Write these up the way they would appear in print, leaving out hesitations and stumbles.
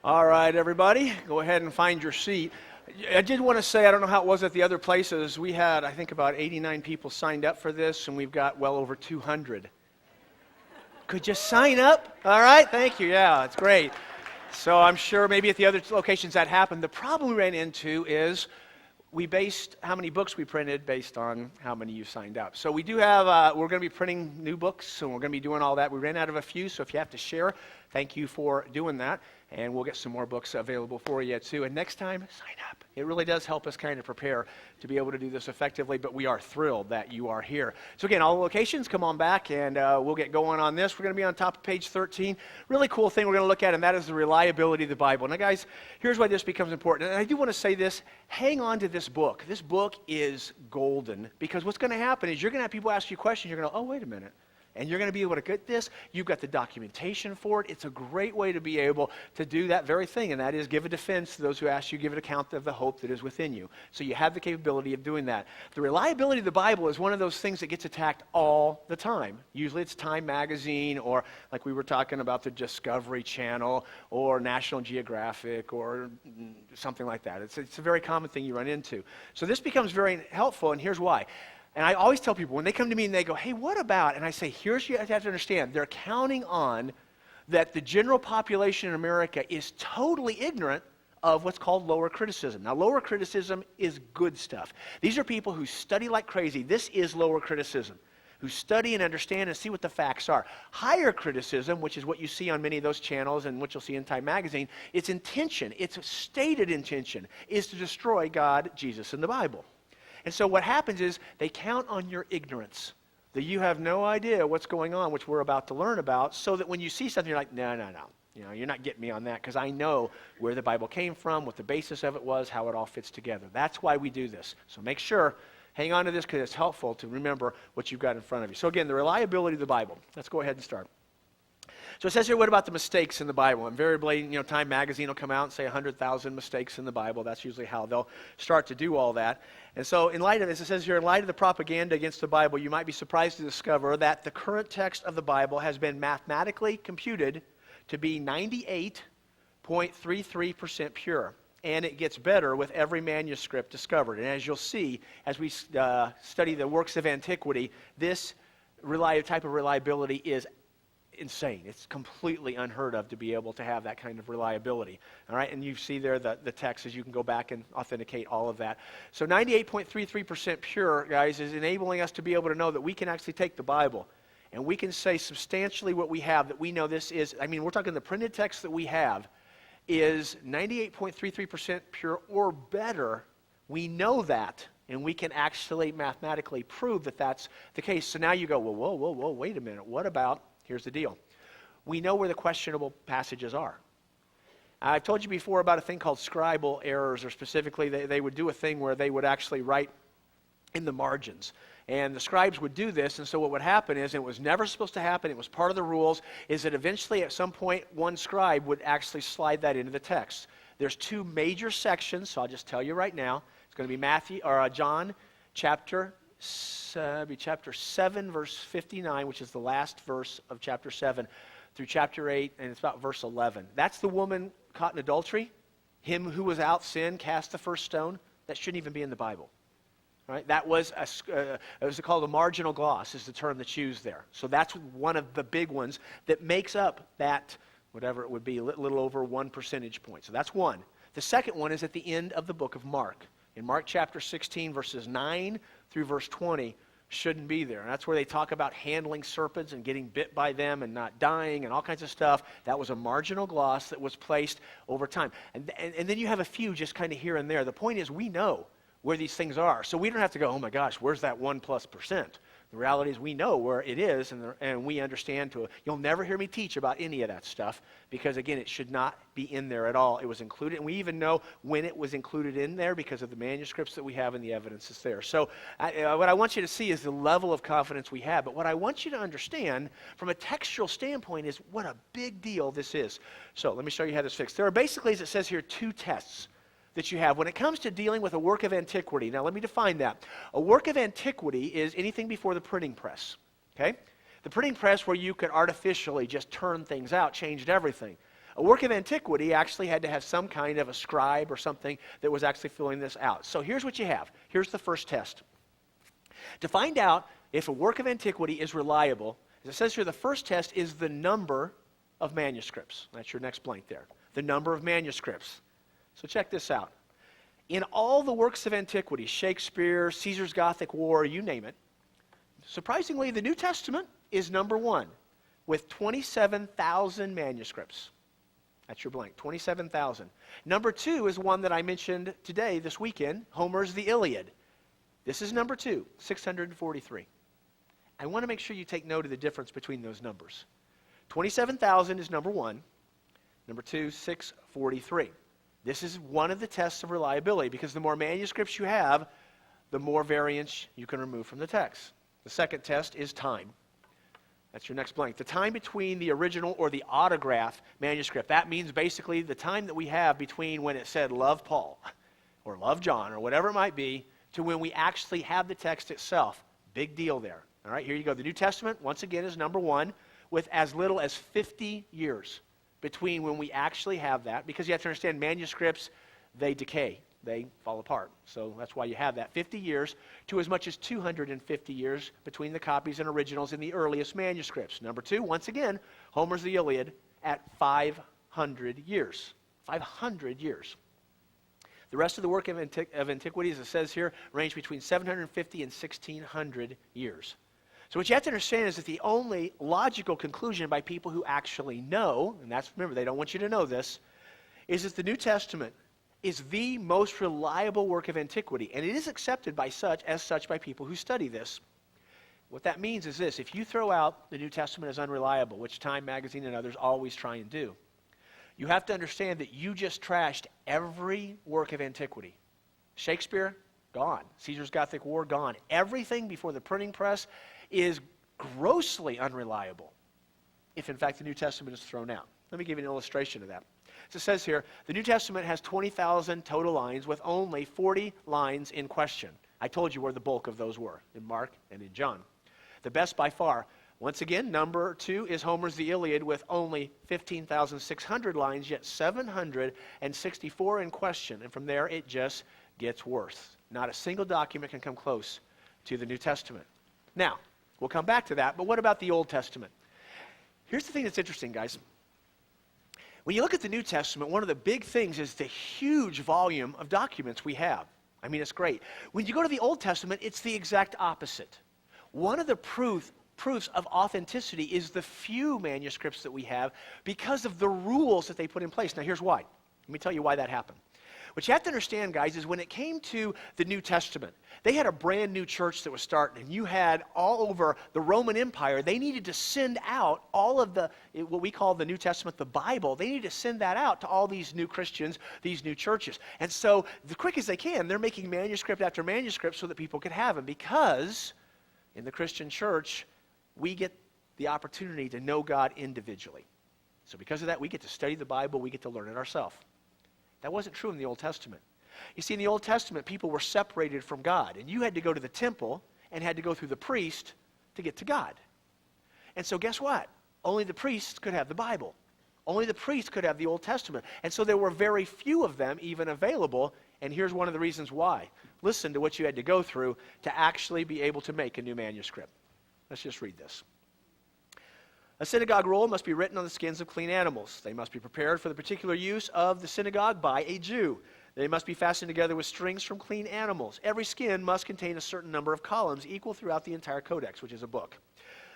All right, everybody, go ahead and find your seat. I did want to say, I don't know how it was at the other places. We had, I think, about 89 people signed up for this, and we've got well over 200. Could you sign up? All right, thank you. Yeah, it's great. So I'm sure maybe at the other locations that happened. The problem we ran into is we based how many books we printed based on how many you signed up. So we do have, we're going to be printing new books, and we're going to be doing all that. We ran out of a few, so if you have to share, thank you for doing that. And we'll get some more books available for you too. And next time, sign up. It really does help us kind of prepare to be able to do this effectively, but we are thrilled that you are here. So again, all the locations, come on back, and we'll get going on this. We're going to be on top of page 13. Really cool thing we're going to look at, and that is the reliability of the Bible. Now guys, here's why this becomes important. And I do want to say this, hang on to this book. This book is golden, because what's going to happen is you're going to have people ask you questions. You're going to, oh, wait a minute. And you're going to be able to get this. You've got the documentation for it. It's a great way to be able to do that very thing, and that is give a defense to those who ask you, give an account of the hope that is within you. So you have the capability of doing that. The reliability of the Bible is one of those things that gets attacked all the time. Usually it's Time Magazine, or like we were talking about, the Discovery Channel, or National Geographic, or something like that. It's a very common thing you run into. So this becomes very helpful, and here's why. And I always tell people, when they come to me and they go, hey, what about? And I say, here's what you have to understand. They're counting on that the general population in America is totally ignorant of what's called lower criticism. Now, lower criticism is good stuff. These are people who study like crazy. This is lower criticism, who study and understand and see what the facts are. Higher criticism, which is what you see on many of those channels and what you'll see in Time Magazine, its intention, its stated intention, is to destroy God, Jesus, and the Bible. And so what happens is they count on your ignorance, that you have no idea what's going on, which we're about to learn about, so that when you see something, you're like, no. You know, you're not getting me on that, because I know where the Bible came from, what the basis of it was, how it all fits together. That's why we do this. So make sure, hang on to this, because it's helpful to remember what you've got in front of you. So again, the reliability of the Bible. Let's go ahead and start. So it says here, what about the mistakes in the Bible? Invariably, Time Magazine will come out and say 100,000 mistakes in the Bible. That's usually how they'll start to do all that. And so in light of this, it says here, in light of the propaganda against the Bible, you might be surprised to discover that the current text of the Bible has been mathematically computed to be 98.33% pure. And it gets better with every manuscript discovered. And as you'll see, as we study the works of antiquity, this type of reliability is insane. It's completely unheard of to be able to have that kind of reliability. All right, and you see there the text, as you can go back and authenticate all of that. So 98.33% pure, guys, is enabling us to be able to know that we can actually take the Bible and we can say substantially what we have, that we know this is, we're talking the printed text that we have is 98.33% pure or better. We know that, and we can actually mathematically prove that that's the case. So now you go, well, whoa, wait a minute. What about, here's the deal. We know where the questionable passages are. I've told you before about a thing called scribal errors, or specifically they would do a thing where they would actually write in the margins. And the scribes would do this, and so what would happen is, and it was never supposed to happen, it was part of the rules, is that eventually at some point one scribe would actually slide that into the text. There's two major sections, so I'll just tell you right now. It's going to be John chapter 7, verse 59, which is the last verse of chapter 7, through chapter 8, and it's about verse 11. That's the woman caught in adultery. Him who was without sin cast the first stone. That shouldn't even be in the Bible. Right? That was it was called a marginal gloss, is the term that's used there. So that's one of the big ones that makes up that, whatever it would be, a little over 1 percentage point. So that's one. The second one is at the end of the book of Mark. In Mark chapter 16, verses 9 through verse 20, shouldn't be there. And that's where they talk about handling serpents and getting bit by them and not dying and all kinds of stuff. That was a marginal gloss that was placed over time. And then you have a few just kind of here and there. The point is, we know where these things are. So we don't have to go, oh my gosh, where's that 1+%? The reality is we know where it is, and we understand you'll never hear me teach about any of that stuff, because again, it should not be in there at all. It was included, and we even know when it was included in there because of the manuscripts that we have and the evidence that's there. So what I want you to see is the level of confidence we have, but what I want you to understand from a textual standpoint is what a big deal this is. So let me show you how this fits. There are basically, as it says here, two tests that you have when it comes to dealing with a work of antiquity. Now let me define that. A work of antiquity is anything before the printing press, okay? The printing press where you could artificially just turn things out changed everything. A work of antiquity actually had to have some kind of a scribe or something that was actually filling this out. So here's what you have. Here's the first test. To find out if a work of antiquity is reliable, as it says here, the first test is the number of manuscripts. That's your next blank there. The number of manuscripts. So check this out. In all the works of antiquity, Shakespeare, Caesar's Gothic War, you name it, surprisingly, the New Testament is number one with 27,000 manuscripts. That's your blank, 27,000. Number two is one that I mentioned today, this weekend, Homer's The Iliad. This is number two, 643. I want to make sure you take note of the difference between those numbers. 27,000 is number one. Number two, 643. This is one of the tests of reliability because the more manuscripts you have, the more variance you can remove from the text. The second test is time. That's your next blank. The time between the original or the autograph manuscript. That means basically the time that we have between when it said love Paul or love John or whatever it might be to when we actually have the text itself. Big deal there. All right, here you go. The New Testament, once again, is number one with as little as 50 years between when we actually have that, because you have to understand manuscripts, they decay, they fall apart. So that's why you have that 50 years to as much as 250 years between the copies and originals in the earliest manuscripts. Number two, once again, Homer's The Iliad at 500 years. 500 years. The rest of the work of antiquity, as it says here, range between 750 and 1,600 years. So what you have to understand is that the only logical conclusion by people who actually know, and that's, remember, they don't want you to know this, is that the New Testament is the most reliable work of antiquity, and it is accepted by such by people who study this. What that means is this: if you throw out the New Testament as unreliable, which Time Magazine and others always try and do, you have to understand that you just trashed every work of antiquity. Shakespeare, gone. Caesar's Gothic War, gone. Everything before the printing press is grossly unreliable if, in fact, the New Testament is thrown out. Let me give you an illustration of that. So it says here, the New Testament has 20,000 total lines with only 40 lines in question. I told you where the bulk of those were, in Mark and in John. The best by far, once again, number two is Homer's The Iliad with only 15,600 lines, yet 764 in question. And from there, it just gets worse. Not a single document can come close to the New Testament. Now, we'll come back to that, but what about the Old Testament? Here's the thing that's interesting, guys. When you look at the New Testament, one of the big things is the huge volume of documents we have. I mean, it's great. When you go to the Old Testament, it's the exact opposite. One of the proofs of authenticity is the few manuscripts that we have because of the rules that they put in place. Now, here's why. Let me tell you why that happened. What you have to understand, guys, is when it came to the New Testament, they had a brand new church that was starting, and you had all over the Roman Empire, they needed to send out all of what we call the New Testament, the Bible. They needed to send that out to all these new Christians, these new churches. And so, the quick as they can, they're making manuscript after manuscript so that people could have them, because in the Christian church, we get the opportunity to know God individually. So because of that, we get to study the Bible, we get to learn it ourselves. That wasn't true in the Old Testament. You see, in the Old Testament, people were separated from God, and you had to go to the temple and had to go through the priest to get to God. And so guess what? Only the priests could have the Bible. Only the priests could have the Old Testament. And so there were very few of them even available, and here's one of the reasons why. Listen to what you had to go through to actually be able to make a new manuscript. Let's just read this. A synagogue roll must be written on the skins of clean animals. They must be prepared for the particular use of the synagogue by a Jew. They must be fastened together with strings from clean animals. Every skin must contain a certain number of columns equal throughout the entire codex, which is a book.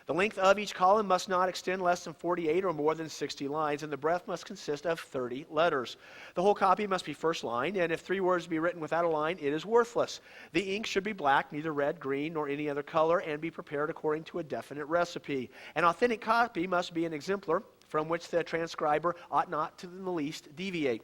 The length of each column must not extend less than 48 or more than 60 lines, and the breadth must consist of 30 letters. The whole copy must be first lined, and if 3 words be written without a line, it is worthless. The ink should be black, neither red, green, nor any other color, and be prepared according to a definite recipe. An authentic copy must be an exemplar from which the transcriber ought not to the least deviate.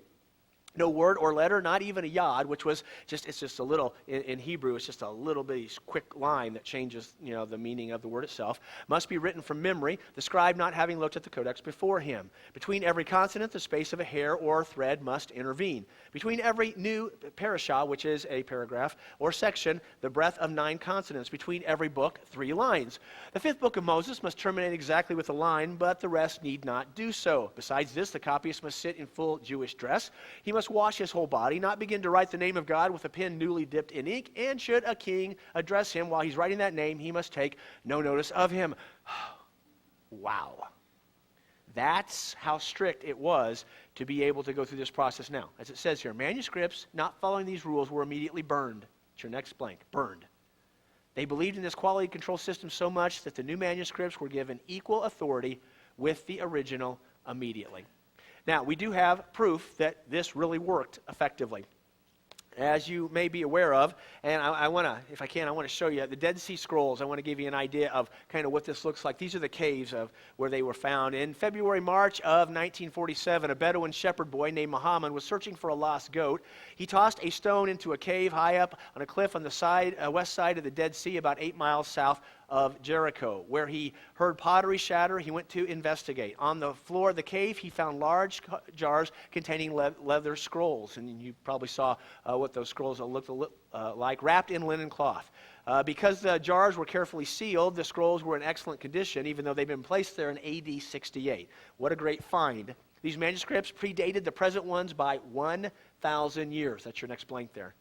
No word or letter, not even a yod, which was it's just a little, in Hebrew, it's just a little bitty quick line that changes, the meaning of the word itself, must be written from memory, the scribe not having looked at the codex before him. Between every consonant, the space of a hair or thread must intervene. Between every new parashah, which is a paragraph, or section, the breadth of 9 consonants. Between every book, 3 lines. The 5th book of Moses must terminate exactly with a line, but the rest need not do so. Besides this, the copyist must sit in full Jewish dress. He must wash his whole body, not begin to write the name of God with a pen newly dipped in ink, and should a king address him while he's writing that name, he must take no notice of him. Wow. That's how strict it was to be able to go through this process now. As it says here, manuscripts not following these rules were immediately burned. It's your next blank, burned. They believed in this quality control system so much that the new manuscripts were given equal authority with the original immediately. Now, we do have proof that this really worked effectively. As you may be aware of, and I want to, if I can, I want to show you the Dead Sea Scrolls. I want to give you an idea of kind of what this looks like. These are the caves of where they were found. In February, March of 1947, a Bedouin shepherd boy named Muhammad was searching for a lost goat. He tossed a stone into a cave high up on a cliff on the west side of the Dead Sea, about 8 miles south of Jericho, where he heard pottery shatter. He went to investigate. On the floor of the cave, he found large jars containing leather scrolls, and you probably saw what those scrolls looked like, wrapped in linen cloth. Because the jars were carefully sealed, the scrolls were in excellent condition, even though they'd been placed there in AD 68. What a great find. These manuscripts predated the present ones by 1,000 years. That's your next blank there.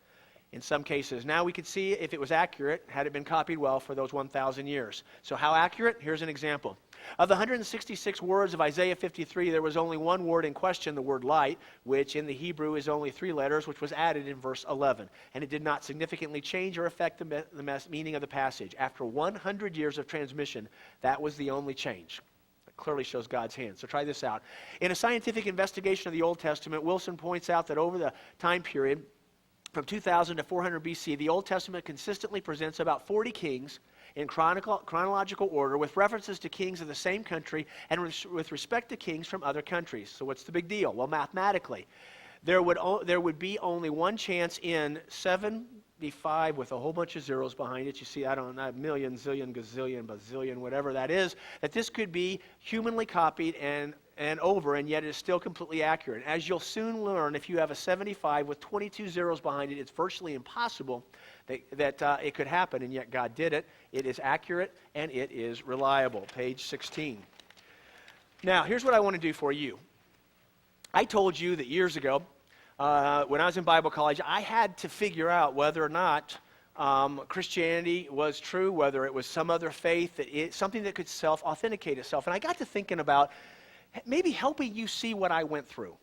In some cases. Now we could see if it was accurate, had it been copied well for those 1,000 years. So how accurate? Here's an example. Of the 166 words of Isaiah 53, there was only one word in question, the word light, which in the Hebrew is only 3 letters, which was added in verse 11. And it did not significantly change or affect the meaning of the passage. After 100 years of transmission, that was the only change. It clearly shows God's hand. So try this out. In a scientific investigation of the Old Testament, Wilson points out that over the time period, from 2000 to 400 BC, the Old Testament consistently presents about 40 kings in chronological order with references to kings of the same country and with respect to kings from other countries. So what's the big deal? Well, mathematically, there would be only one chance in 75 with a whole bunch of zeros behind it. You see, I don't know, million, zillion, gazillion, bazillion, whatever that is, that this could be humanly copied and over, and yet it is still completely accurate. As you'll soon learn, if you have a 75 with 22 zeros behind it, it's virtually impossible that it could happen, and yet God did it. It is accurate, and it is reliable. Page 16. Now, here's what I want to do for you. I told you that years ago, when I was in Bible college, I had to figure out whether or not Christianity was true, whether it was some other faith, something that could self-authenticate itself. And I got to thinking about maybe helping you see what I went through.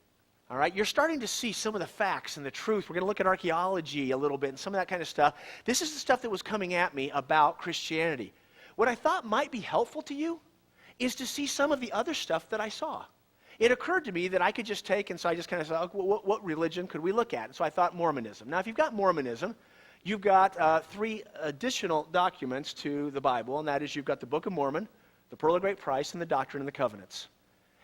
All right, you're starting to see some of the facts and the truth. We're going to look at archaeology a little bit and some of that kind of stuff. This is the stuff that was coming at me about Christianity. What I thought might be helpful to you is to see some of the other stuff that I saw. It occurred to me that I could just take, and so I just kind of said, what religion could we look at? And so I thought Mormonism. Now, if you've got Mormonism, you've got 3 additional documents to the Bible, and that is you've got the Book of Mormon, the Pearl of Great Price, and the Doctrine and the Covenants.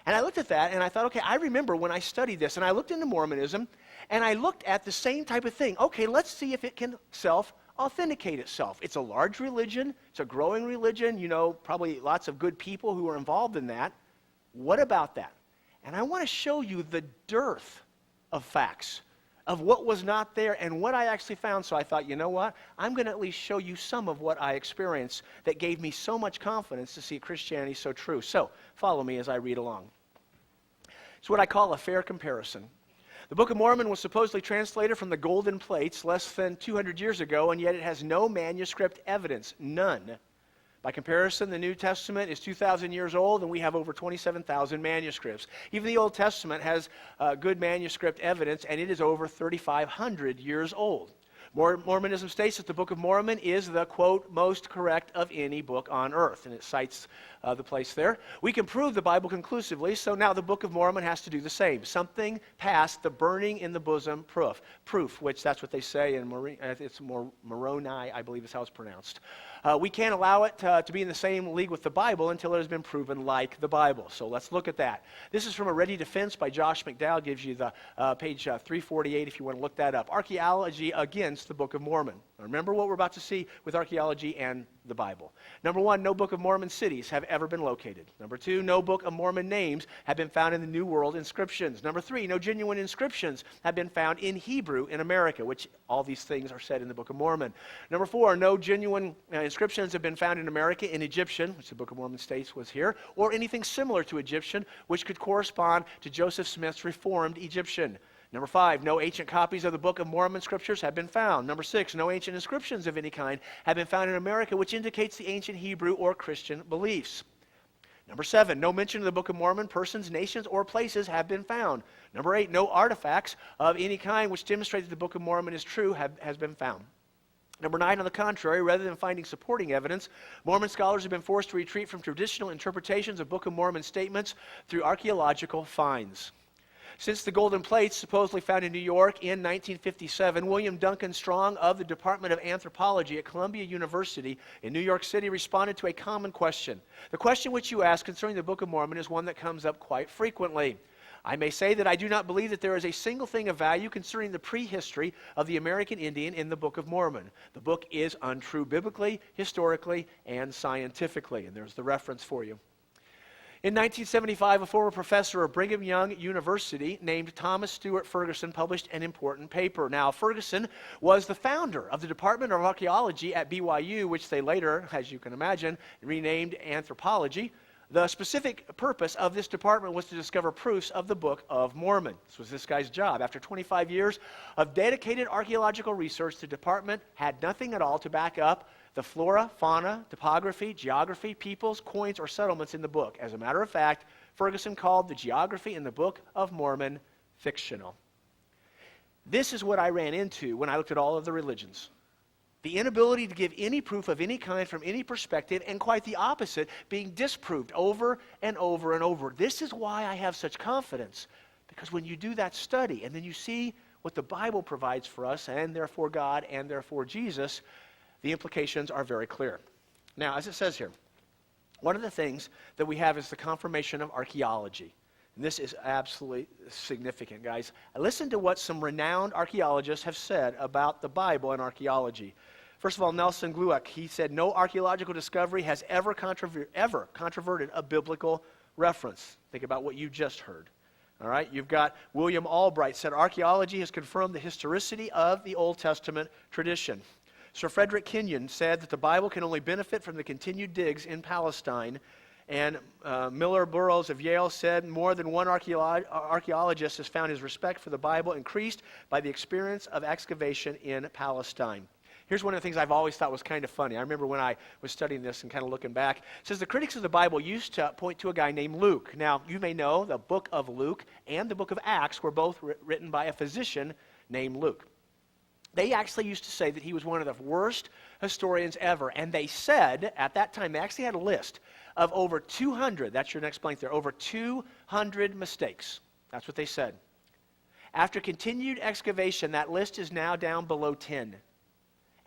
And I looked at that, and I thought, okay, I remember when I studied this, and I looked into Mormonism, and I looked at the same type of thing. Okay, let's see if it can self-authenticate itself. It's a large religion. It's a growing religion. You know, probably lots of good people who are involved in that. What about that? And I want to show you the dearth of facts, of what was not there and what I actually found. So I thought, you know what? I'm going to at least show you some of what I experienced that gave me so much confidence to see Christianity so true. So follow me as I read along. It's what I call a fair comparison. The Book of Mormon was supposedly translated from the golden plates less than 200 years ago, and yet it has no manuscript evidence, none. By comparison, the New Testament is 2,000 years old, and we have over 27,000 manuscripts. Even the Old Testament has good manuscript evidence, and it is over 3,500 years old. Mormonism states that the Book of Mormon is the, quote, most correct of any book on earth, and it cites the place there. We can prove the Bible conclusively, so now the Book of Mormon has to do the same. Something past the burning in the bosom proof, which that's what they say in Moroni, I believe is how it's pronounced. We can't allow it to be in the same league with the Bible until it has been proven like the Bible. So let's look at that. This is from A Ready Defense by Josh McDowell. Gives you the page 348 if you want to look that up. Archaeology against the Book of Mormon. Now remember what we're about to see with archaeology and the Bible. Number one, no Book of Mormon cities have ever been located. Number two, no Book of Mormon names have been found in the New World inscriptions. Number three, no genuine inscriptions have been found in Hebrew in America, which all these things are said in the Book of Mormon. Number four, no genuine inscriptions have been found in America in Egyptian, which the Book of Mormon states was here, or anything similar to Egyptian, which could correspond to Joseph Smith's Reformed Egyptian. Number five, no ancient copies of the Book of Mormon scriptures have been found. Number six, no ancient inscriptions of any kind have been found in America, which indicates the ancient Hebrew or Christian beliefs. Number seven, no mention of the Book of Mormon persons, nations, or places have been found. Number eight, no artifacts of any kind which demonstrate that the Book of Mormon is true has been found. Number nine, on the contrary, rather than finding supporting evidence, Mormon scholars have been forced to retreat from traditional interpretations of Book of Mormon statements through archaeological finds. Since the golden plates supposedly found in New York in 1957, William Duncan Strong of the Department of Anthropology at Columbia University in New York City responded to a common question. The question which you ask concerning the Book of Mormon is one that comes up quite frequently. I may say that I do not believe that there is a single thing of value concerning the prehistory of the American Indian in the Book of Mormon. The book is untrue biblically, historically, and scientifically. And there's the reference for you. In 1975, a former professor of Brigham Young University named Thomas Stewart Ferguson published an important paper. Now, Ferguson was the founder of the Department of Archaeology at BYU, which they later, as you can imagine, renamed Anthropology. The specific purpose of this department was to discover proofs of the Book of Mormon. This was this guy's job. After 25 years of dedicated archaeological research, the department had nothing at all to back up the flora, fauna, topography, geography, peoples, coins, or settlements in the book. As a matter of fact, Ferguson called the geography in the Book of Mormon fictional. This is what I ran into when I looked at all of the religions. The inability to give any proof of any kind from any perspective, and quite the opposite, being disproved over and over and over. This is why I have such confidence, because when you do that study and then you see what the Bible provides for us, and therefore God, and therefore Jesus, the implications are very clear. Now, as it says here, one of the things that we have is the confirmation of archaeology. And this is absolutely significant, guys. Listen to what some renowned archaeologists have said about the Bible and archaeology. First of all, Nelson Glueck, he said, no archaeological discovery has ever controverted a biblical reference. Think about what you just heard. All right, you've got William Albright said, archaeology has confirmed the historicity of the Old Testament tradition. Sir Frederick Kenyon said that the Bible can only benefit from the continued digs in Palestine. And Miller Burroughs of Yale said more than one archaeologist has found his respect for the Bible increased by the experience of excavation in Palestine. Here's one of the things I've always thought was kind of funny. I remember when I was studying this and kind of looking back. It says the critics of the Bible used to point to a guy named Luke. Now, you may know the book of Luke and the book of Acts were both written by a physician named Luke. They actually used to say that he was one of the worst historians ever. And they said, at that time, they actually had a list of over 200, that's your next blank there, over 200 mistakes. That's what they said. After continued excavation, that list is now down below 10.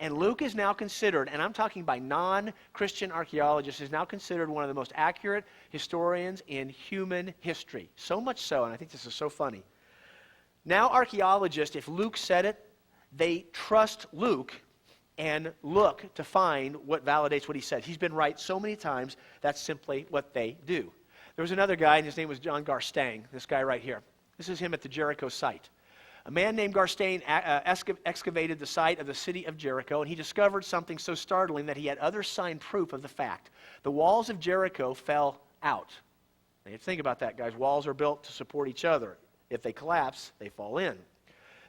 And Luke is now considered, and I'm talking by non-Christian archaeologists, is now considered one of the most accurate historians in human history. So much so, and I think this is so funny. Now archaeologists, if Luke said it, they trust Luke and look to find what validates what he said. He's been right so many times, that's simply what they do. There was another guy, and his name was John Garstang, this guy right here. This is him at the Jericho site. A man named Garstang excavated the site of the city of Jericho, and he discovered something so startling that he had other signed proof of the fact. The walls of Jericho fell out. Now, you think about that, guys. Walls are built to support each other. If they collapse, they fall in.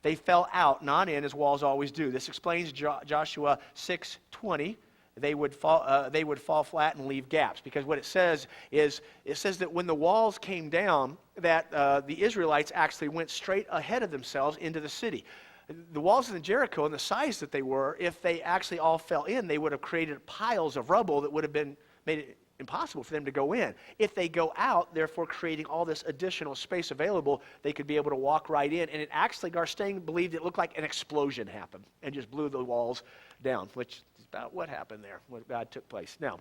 They fell out, not in, as walls always do. This explains Joshua 6:20. They would fall flat and leave gaps. Because what it says is, it says that when the walls came down, that the Israelites actually went straight ahead of themselves into the city. the walls of Jericho and the size that they were, if they actually all fell in, they would have created piles of rubble that would have been made it impossible for them to go in. If they go out, therefore creating all this additional space available, they could be able to walk right in. And it actually, Garstang believed it looked like an explosion happened and just blew the walls down, which is about what happened there, what God took place. Now,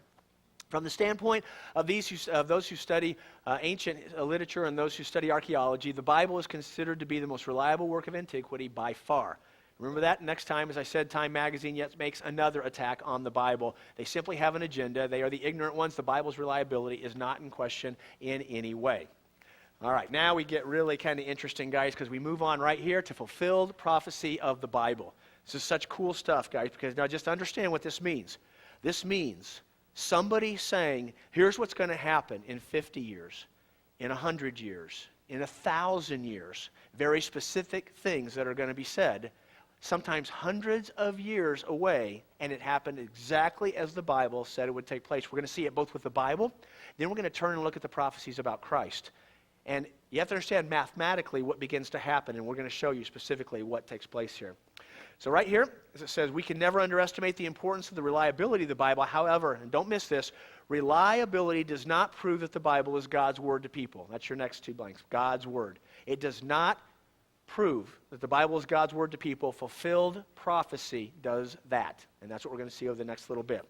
from the standpoint of those who study ancient literature and those who study archaeology, the Bible is considered to be the most reliable work of antiquity by far. Remember that? Next time, as I said, Time Magazine yet makes another attack on the Bible. They simply have an agenda. They are the ignorant ones. The Bible's reliability is not in question in any way. All right, now we get really kind of interesting, guys, because we move on right here to fulfilled prophecy of the Bible. This is such cool stuff, guys, because now just understand what this means. This means somebody saying, here's what's going to happen in 50 years, in 100 years, in 1,000 years, very specific things that are going to be said, sometimes hundreds of years away, and it happened exactly as the Bible said it would take place. We're going to see it both with the Bible, then we're going to turn and look at the prophecies about Christ. And you have to understand mathematically what begins to happen, and we're going to show you specifically what takes place here. So right here, as it says, we can never underestimate the importance of the reliability of the Bible. However, and don't miss this, reliability does not prove that the Bible is God's word to people. That's your next two blanks, God's word. It does not prove that the Bible is God's word to people. Fulfilled prophecy does that. And that's what we're going to see over the next little bit.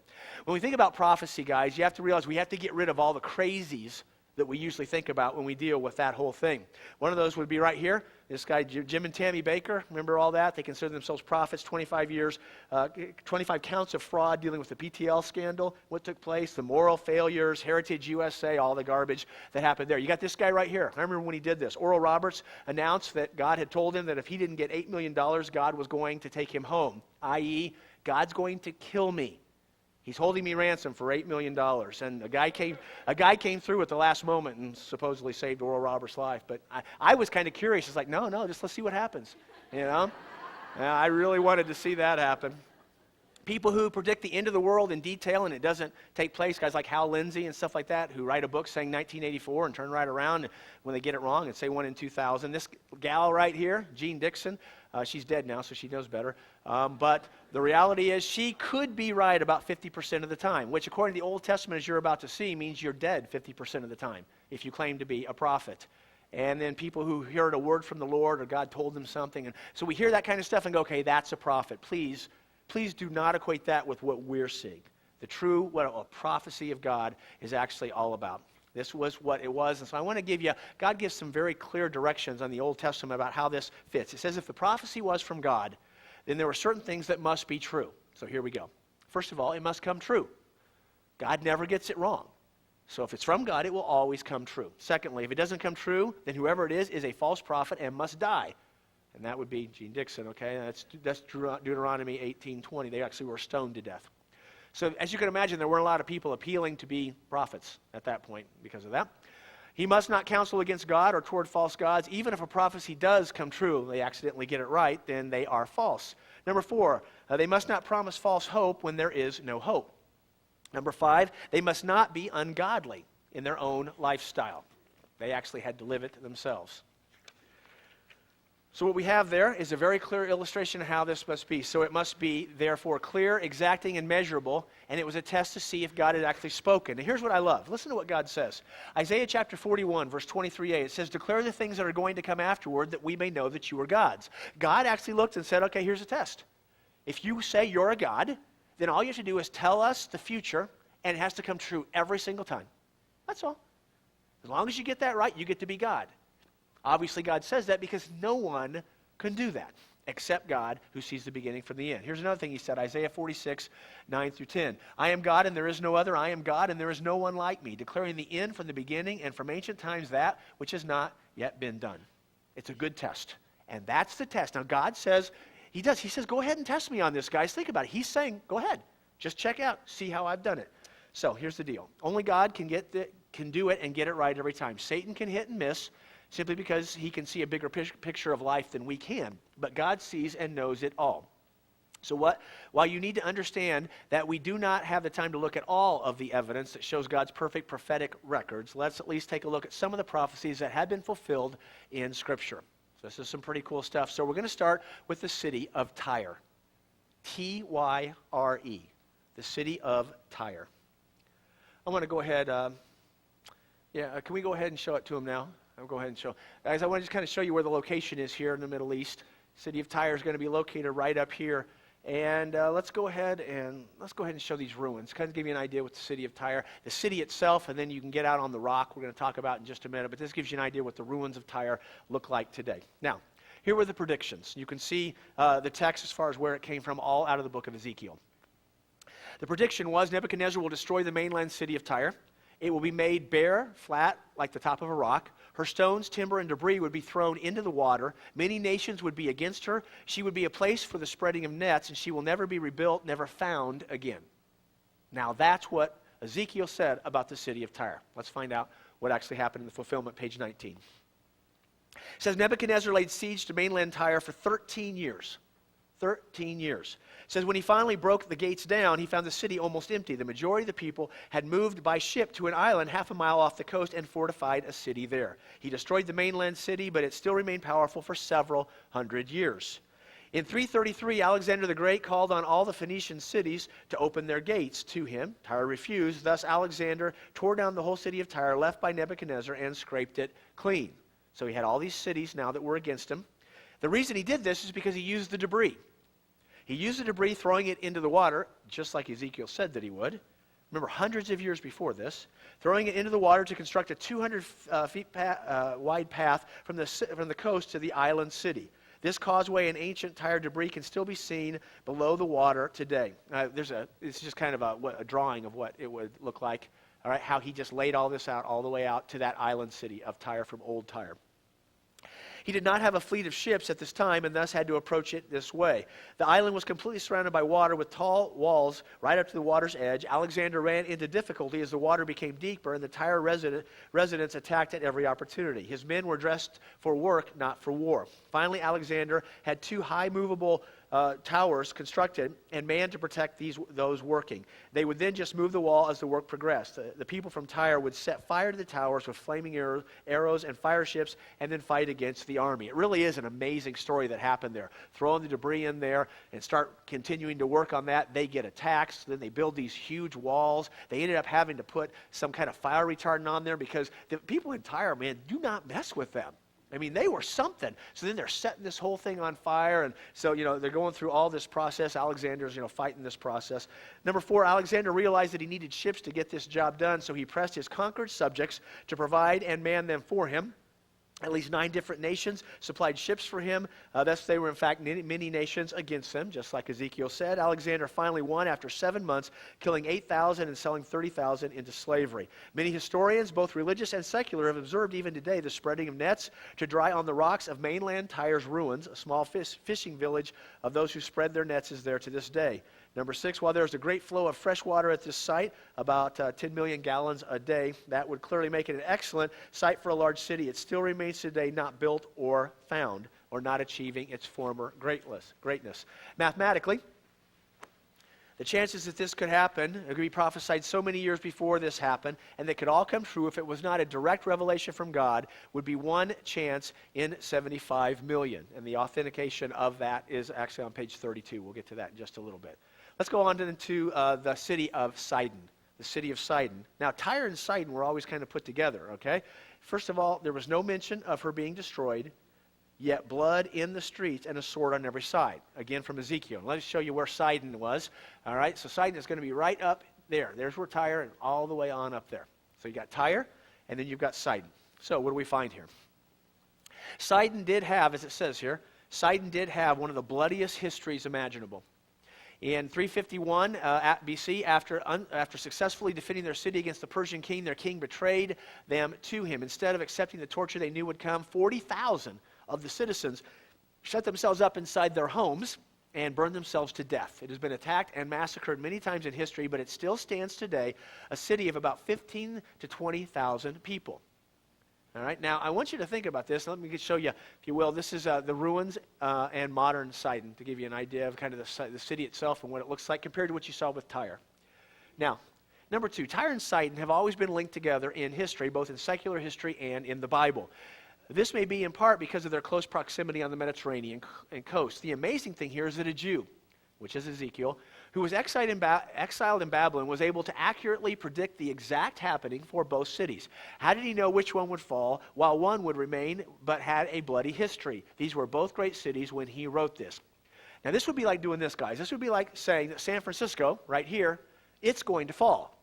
When we think about prophecy, guys, you have to realize we have to get rid of all the crazies that we usually think about when we deal with that whole thing. One of those would be right here. This guy, Jim and Tammy Baker, remember all that? They consider themselves prophets, 25 years, 25 counts of fraud dealing with the PTL scandal, what took place, the moral failures, Heritage USA, all the garbage that happened there. You got this guy right here. I remember when he did this. Oral Roberts announced that God had told him that if he didn't get $8 million, God was going to take him home, i.e., God's going to kill me. He's holding me ransom for $8 million. And a guy came through at the last moment and supposedly saved Oral Roberts' life. But I was kind of curious. It's like, no, just let's see what happens. You know? I really wanted to see that happen. People who predict the end of the world in detail and it doesn't take place, guys like Hal Lindsey and stuff like that, who write a book saying 1984 and turn right around when they get it wrong and say one in 2000. This gal right here, Jean Dixon, she's dead now, so she knows better. But the reality is she could be right about 50% of the time, which according to the Old Testament, as you're about to see, means you're dead 50% of the time if you claim to be a prophet. And then people who heard a word from the Lord or God told them something. And so we hear that kind of stuff and go, okay, that's a prophet. Please do not equate that with what we're seeing. The true, what a prophecy of God is actually all about. This was what it was. And so I want to give you, God gives some very clear directions on the Old Testament about how this fits. It says if the prophecy was from God, then there were certain things that must be true. So here we go. First of all, it must come true. God never gets it wrong. So if it's from God, it will always come true. Secondly, if it doesn't come true, then whoever it is a false prophet and must die. And that would be Jean Dixon, okay? That's Deuteronomy 18:20. They actually were stoned to death. So as you can imagine, there weren't a lot of people appealing to be prophets at that point because of that. He must not counsel against God or toward false gods. Even if a prophecy does come true, they accidentally get it right, then they are false. Number 4, they must not promise false hope when there is no hope. Number 5, they must not be ungodly in their own lifestyle. They actually had to live it themselves. So what we have there is a very clear illustration of how this must be. So it must be, therefore, clear, exacting, and measurable, and it was a test to see if God had actually spoken. And here's what I love. Listen to what God says. Isaiah chapter 41, verse 23a, it says, declare the things that are going to come afterward that we may know that you are gods. God actually looked and said, okay, here's a test. If you say you're a God, then all you have to do is tell us the future, and it has to come true every single time. That's all. As long as you get that right, you get to be God. Obviously, God says that because no one can do that except God who sees the beginning from the end. Here's another thing he said, Isaiah 46, 9 through 10. I am God and there is no other. I am God and there is no one like me, declaring the end from the beginning and from ancient times that which has not yet been done. It's a good test. And that's the test. Now, God says, He says, go ahead and test me on this, guys. Think about it. He's saying, go ahead. Just check out. See how I've done it. So here's the deal. Only God can do it and get it right every time. Satan can hit and miss, simply because he can see a bigger picture of life than we can. But God sees and knows it all. So while you need to understand that we do not have the time to look at all of the evidence that shows God's perfect prophetic records, let's at least take a look at some of the prophecies that have been fulfilled in Scripture. So this is some pretty cool stuff. So we're going to start with the city of Tyre. Tyre. The city of Tyre. I'm going to go ahead. Can we go ahead and show it to them now? I'll go ahead and show. Guys, I want to just kind of show you where the location is here in the Middle East. City of Tyre is going to be located right up here. And let's go ahead and show these ruins. Kind of give you an idea what the city of Tyre, the city itself, and then you can get out on the rock. We're going to talk about in just a minute. But this gives you an idea what the ruins of Tyre look like today. Now, here were the predictions. You can see the text as far as where it came from, all out of the book of Ezekiel. The prediction was Nebuchadnezzar will destroy the mainland city of Tyre. It will be made bare, flat, like the top of a rock. Her stones, timber, and debris would be thrown into the water. Many nations would be against her. She would be a place for the spreading of nets, and she will never be rebuilt, never found again. Now that's what Ezekiel said about the city of Tyre. Let's find out what actually happened in the fulfillment, page 19. It says, Nebuchadnezzar laid siege to mainland Tyre for 13 years. 13 years. It says, when he finally broke the gates down, he found the city almost empty. The majority of the people had moved by ship to an island half a mile off the coast and fortified a city there. He destroyed the mainland city, but it still remained powerful for several hundred years. In 333, Alexander the Great called on all the Phoenician cities to open their gates to him. Tyre refused. Thus Alexander tore down the whole city of Tyre left by Nebuchadnezzar and scraped it clean. So he had all these cities now that were against him. The reason he did this is because he used the debris. He used the debris, throwing it into the water, just like Ezekiel said that he would. Remember, hundreds of years before this, throwing it into the water to construct a 200 feet wide path from the coast to the island city. This causeway and ancient Tyre debris can still be seen below the water today. It's just kind of a drawing of what it would look like. All right, how he just laid all this out, all the way out to that island city of Tyre from old Tyre. He did not have a fleet of ships at this time and thus had to approach it this way. The island was completely surrounded by water with tall walls right up to the water's edge. Alexander ran into difficulty as the water became deeper and the Tyre residents attacked at every opportunity. His men were dressed for work, not for war. Finally, Alexander had 2 high movable towers constructed and manned to protect those working. They would then just move the wall as the work progressed. The people from Tyre would set fire to the towers with flaming arrows and fire ships and then fight against the army. It really is an amazing story that happened there. Throwing the debris in there and start continuing to work on that. They get attacked, so then they build these huge walls. They ended up having to put some kind of fire retardant on there because the people in Tyre, man, do not mess with them. I mean, they were something. So then they're setting this whole thing on fire. And so, they're going through all this process. Alexander's, fighting this process. Number 4, Alexander realized that he needed ships to get this job done. So he pressed his conquered subjects to provide and man them for him. At least 9 different nations supplied ships for him. Thus, they were, in fact, many nations against them, just like Ezekiel said. Alexander finally won after 7 months, killing 8,000 and selling 30,000 into slavery. Many historians, both religious and secular, have observed even today the spreading of nets to dry on the rocks of mainland Tyre's ruins. A small fishing village of those who spread their nets is there to this day. Number 6, while there's a great flow of fresh water at this site, about 10 million gallons a day, that would clearly make it an excellent site for a large city. It still remains today not built or found, or not achieving its former greatness. Mathematically, the chances that this could happen, it could be prophesied so many years before this happened, and that could all come true if it was not a direct revelation from God, would be 1 chance in 75 million. And the authentication of that is actually on page 32. We'll get to that in just a little bit. Let's go on to the city of Sidon. The city of Sidon. Now, Tyre and Sidon were always kind of put together, okay? First of all, there was no mention of her being destroyed, yet blood in the streets and a sword on every side. Again, from Ezekiel. Let me show you where Sidon was. All right, so Sidon is going to be right up there. There's where Tyre and all the way on up there. So you got Tyre, and then you've got Sidon. So what do we find here? Sidon did have, as it says here, Sidon did have one of the bloodiest histories imaginable. In 351 BC, after successfully defending their city against the Persian king, their king betrayed them to him. Instead of accepting the torture they knew would come, 40,000 of the citizens shut themselves up inside their homes and burned themselves to death. It has been attacked and massacred many times in history, but it still stands today, a city of about 15 to 20,000 people. All right, now I want you to think about this. Let me show you, if you will. This is the ruins and modern Sidon, to give you an idea of kind of the city itself and what it looks like compared to what you saw with Tyre. Now, number 2, Tyre and Sidon have always been linked together in history, both in secular history and in the Bible. This may be in part because of their close proximity on the Mediterranean coast. The amazing thing here is that a Jew, which is Ezekiel, who was exiled in Babylon, was able to accurately predict the exact happening for both cities. How did he know which one would fall while one would remain but had a bloody history? These were both great cities when he wrote this. Now this would be like doing this, guys. This would be like saying that San Francisco, right here, it's going to fall.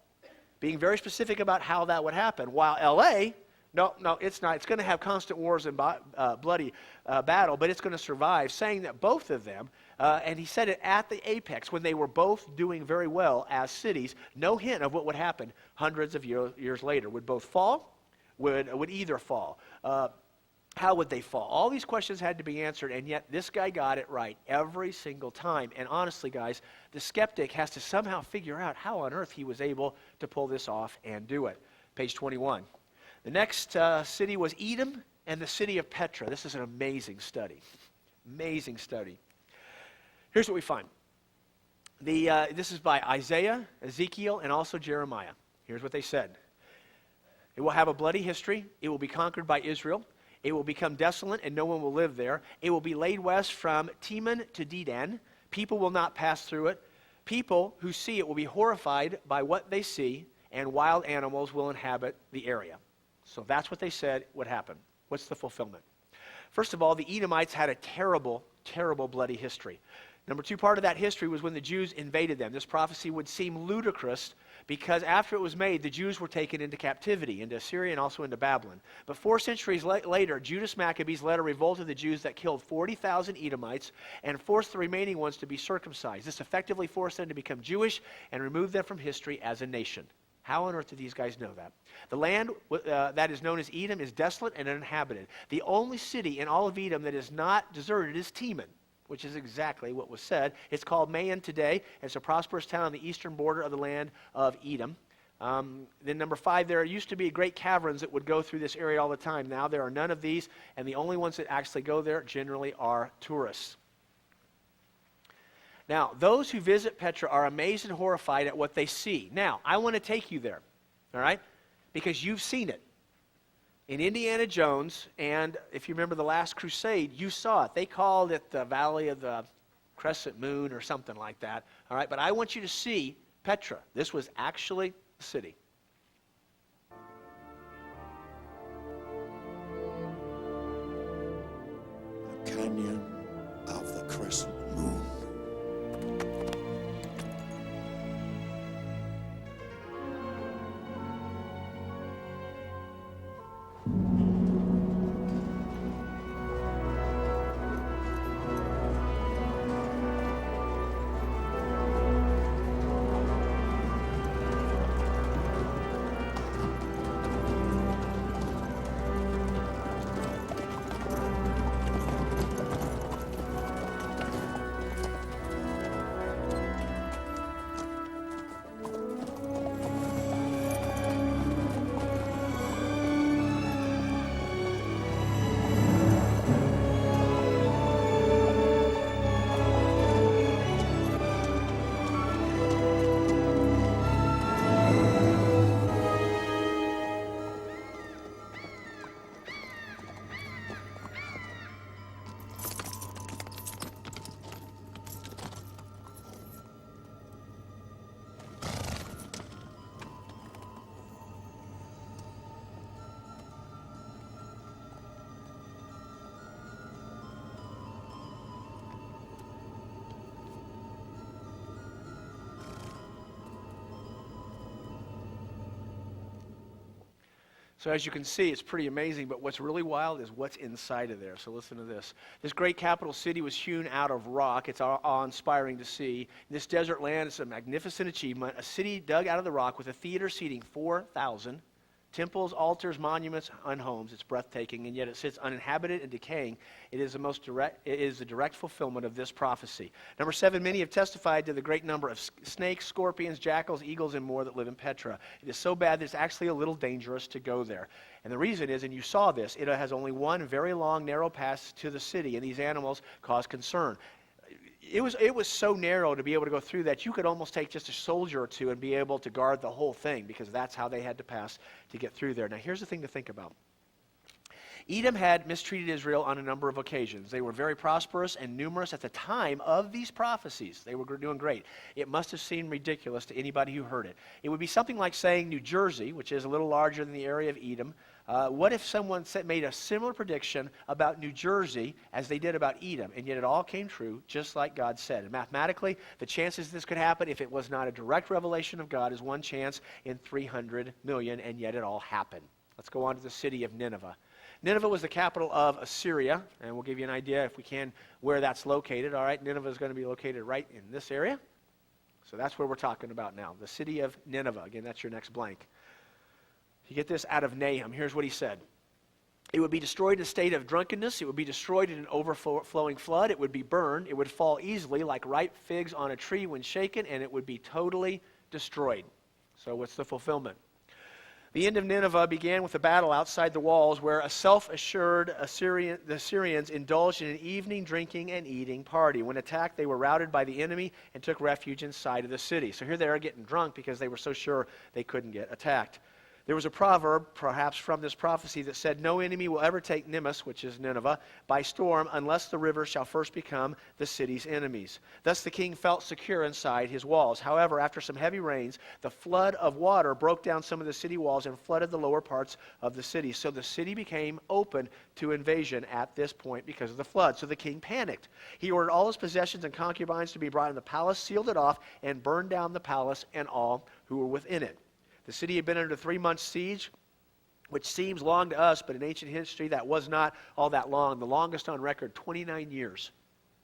Being very specific about how that would happen. While LA, no, it's not. It's going to have constant wars and bloody battle, but it's going to survive, saying that both of them, and he said it at the apex, when they were both doing very well as cities, no hint of what would happen hundreds of years later. Would both fall? Would either fall? How would they fall? All these questions had to be answered, and yet this guy got it right every single time. And honestly, guys, the skeptic has to somehow figure out how on earth he was able to pull this off and do it. Page 21. The next city was Edom and the city of Petra. This is an amazing study. Amazing study. Here's what we find. This is by Isaiah, Ezekiel, and also Jeremiah. Here's what they said. It will have a bloody history. It will be conquered by Israel. It will become desolate and no one will live there. It will be laid west from Teman to Dedan. People will not pass through it. People who see it will be horrified by what they see, and wild animals will inhabit the area. So that's what they said would happen. What's the fulfillment? First of all, the Edomites had a terrible, terrible bloody history. Number two part of that history was when the Jews invaded them. This prophecy would seem ludicrous because after it was made, the Jews were taken into captivity, into Assyria and also into Babylon. But 4 centuries later, Judas Maccabees led a revolt of the Jews that killed 40,000 Edomites and forced the remaining ones to be circumcised. This effectively forced them to become Jewish and removed them from history as a nation. How on earth do these guys know that? The land that is known as Edom is desolate and uninhabited. The only city in all of Edom that is not deserted is Teman, which is exactly what was said. It's called Maon today. It's a prosperous town on the eastern border of the land of Edom. Then number 5, there used to be great caverns that would go through this area all the time. Now there are none of these, and the only ones that actually go there generally are tourists. Now, those who visit Petra are amazed and horrified at what they see. Now, I want to take you there, all right, because you've seen it. In Indiana Jones, and if you remember the Last Crusade, you saw it. They called it the Valley of the Crescent Moon or something like that. All right, but I want you to see Petra. This was actually the city. The Canyon of the Crescent Moon. So as you can see, it's pretty amazing, but what's really wild is what's inside of there. So listen to this. This great capital city was hewn out of rock. It's awe-inspiring to see. In this desert land, it's a magnificent achievement. A city dug out of the rock with a theater seating 4,000, temples, altars, monuments, and homes. It's breathtaking, and yet it sits uninhabited and decaying. It is the direct fulfillment of this prophecy. Number 7, many have testified to the great number of snakes, scorpions, jackals, eagles, and more that live in Petra. It is so bad that it's actually a little dangerous to go there. And the reason is, and you saw this, it has only one very long, narrow pass to the city, and these animals cause concern. It was so narrow to be able to go through that you could almost take just a soldier or two and be able to guard the whole thing, because that's how they had to pass to get through there. Now here's the thing to think about. Edom had mistreated Israel on a number of occasions. They were very prosperous and numerous at the time of these prophecies. They were doing great. It must have seemed ridiculous to anybody who heard it. It would be something like saying New Jersey, which is a little larger than the area of Edom. What if someone made a similar prediction about New Jersey as they did about Edom, and yet it all came true just like God said? And mathematically, the chances this could happen, if it was not a direct revelation of God, is 1 chance in 300 million, and yet it all happened. Let's go on to the city of Nineveh. Nineveh was the capital of Assyria, and we'll give you an idea, if we can, where that's located. All right, Nineveh is going to be located right in this area. So that's where we're talking about now, the city of Nineveh. Again, that's your next blank. You get this out of Nahum. Here's what he said. It would be destroyed in a state of drunkenness. It would be destroyed in an overflowing flood. It would be burned. It would fall easily like ripe figs on a tree when shaken, and it would be totally destroyed. So what's the fulfillment? The end of Nineveh began with a battle outside the walls where a self-assured the Assyrians indulged in an evening drinking and eating party. When attacked, they were routed by the enemy and took refuge inside of the city. So here they are getting drunk because they were so sure they couldn't get attacked. There was a proverb, perhaps from this prophecy, that said, "No enemy will ever take Nimbus," which is Nineveh, "by storm unless the river shall first become the city's enemies." Thus the king felt secure inside his walls. However, after some heavy rains, the flood of water broke down some of the city walls and flooded the lower parts of the city. So the city became open to invasion at this point because of the flood. So the king panicked. He ordered all his possessions and concubines to be brought in the palace, sealed it off, and burned down the palace and all who were within it. The city had been under 3 months' siege, which seems long to us, but in ancient history that was not all that long. The longest on record, 29 years.